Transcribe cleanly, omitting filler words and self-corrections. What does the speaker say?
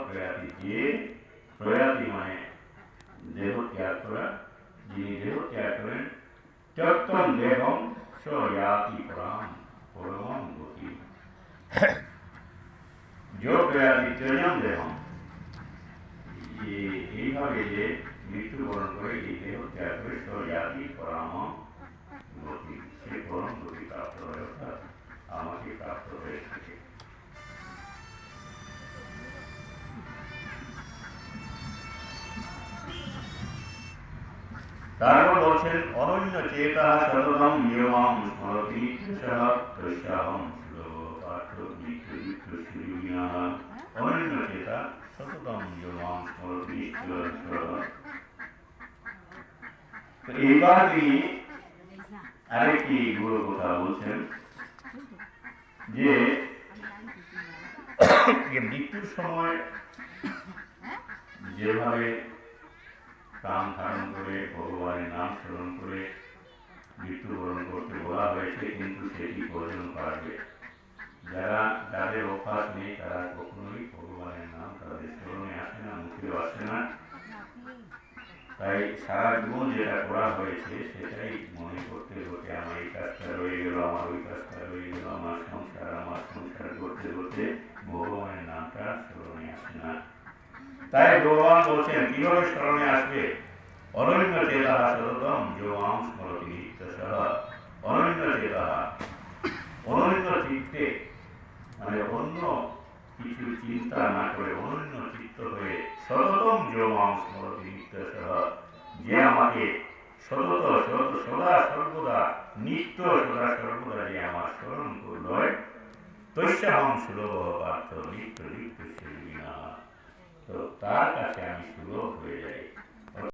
প্রয়াতি, যে প্রয়াতি মানে দেহ ত্যাগ করা, যিনি দেহ ত্যাগ করেন, ত্যক্তম দেহম স ইয়াতি পরমং গতি। जो प्रयाति त्यजम देहम, এইভাবে যে মৃত্যুবরণ করে এই দেহ ত্যাগ করে স ইয়াতি পরম গতি, সে পরম গতি প্রাপ্ত হয়, অর্থাৎ আমাকে প্রাপ্ত হয়ে থাকে। তারপর বলছেন অনন্য চেতা সততম নিয়মম স্মরতি সহ তস্যাহম শ্লোকার্থ নিত্যযুক্ত সুযোগিনঃ। অনন্য চেতা সততম নিয়মম স্মরতি সহ। তো এইবার তিনি আরেকটি গুরু কথা বলছেন যে মৃত্যুর সময় যেভাবে প্রাণ ধারণ করে ভগবানের নাম স্মরণ করে মৃত্যুবরণ করতে বলা হয়েছে, কিন্তু সেটি প্রয়োজন পারবে যাদের অভ্যাস নেই তারা কখনোই ভগবানের নাম তাদের স্মরণে আসে না, মুখেও আসে না। তাই সারা জীবন যেটা করা হয়েছে সেটাই মনে করতে করতে আমার এই কাজটা রয়ে গেল, আমার ওই কাজটা রয়ে গেল, আমার সংসার করতে করতে ভগবানের নামটা স্মরণে আসে না। তাই ভগবান বলছেন কিভাবে স্মরণে আসবে? অনন্য চেতা সততম যো মাং স্মরতি নিত্যশঃ। অনন্য চেতা, অনন্য চিত্তে মানে অন্য কিছু চিন্তা না করে অনন্য চিত্ত হয়ে সততম যো মাং স্মরতি নিত্যশঃ, যে আমাকে সদা সর্বদা নিত্য সদা সর্বদা যে আমার স্মরণ করল, তস্যাহং সুলভ পার্থ নিত্য নিত্য সেবিনঃ। তো তার কাছে আমি সুলভ হয়ে যাই।